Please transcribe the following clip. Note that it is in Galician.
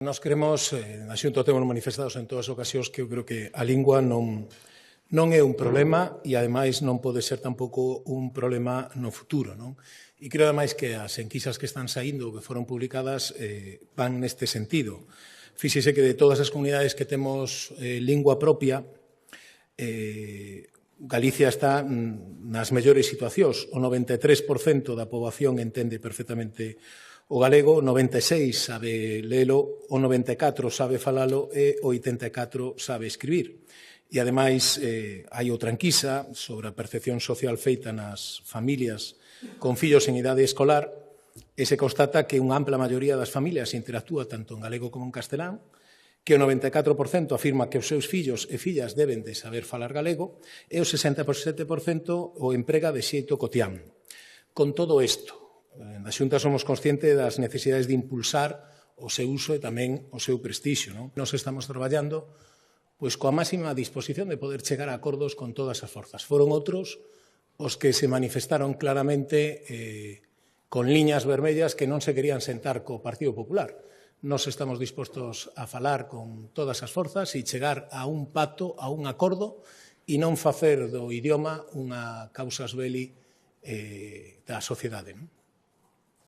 Nós queremos, na Xunta temos manifestados en todas as ocasións que eu creo que a lingua non é un problema e, ademais, non pode ser tampouco un problema no futuro. Non? E creo, ademais, que as enquisas que están saindo, que foron publicadas, van neste sentido. Fíxese que de todas as comunidades que temos lingua propia, Galicia está nas mellores situacións. O 93% da poboación entende perfectamente o galego, o 96 sabe lelo, o 94 sabe falalo e o 84 sabe escribir. E, ademais, hai outra enquisa sobre a percepción social feita nas familias con fillos en idade escolar e se constata que unha ampla maioría das familias interactúa tanto en galego como en castelán, que o 94% afirma que os seus fillos e fillas deben de saber falar galego e o 67% o emprega de xeito cotián. Con todo isto, na Xunta somos conscientes das necesidades de impulsar o seu uso e tamén o seu prestixio. Nos estamos traballando coa máxima disposición de poder chegar a acordos con todas as forzas. Foron outros os que se manifestaron claramente con liñas vermellas que non se querían sentar co Partido Popular. Nos estamos dispostos a falar con todas as forzas e chegar a un pacto, a un acordo e non facer do idioma unha causas belli da sociedade.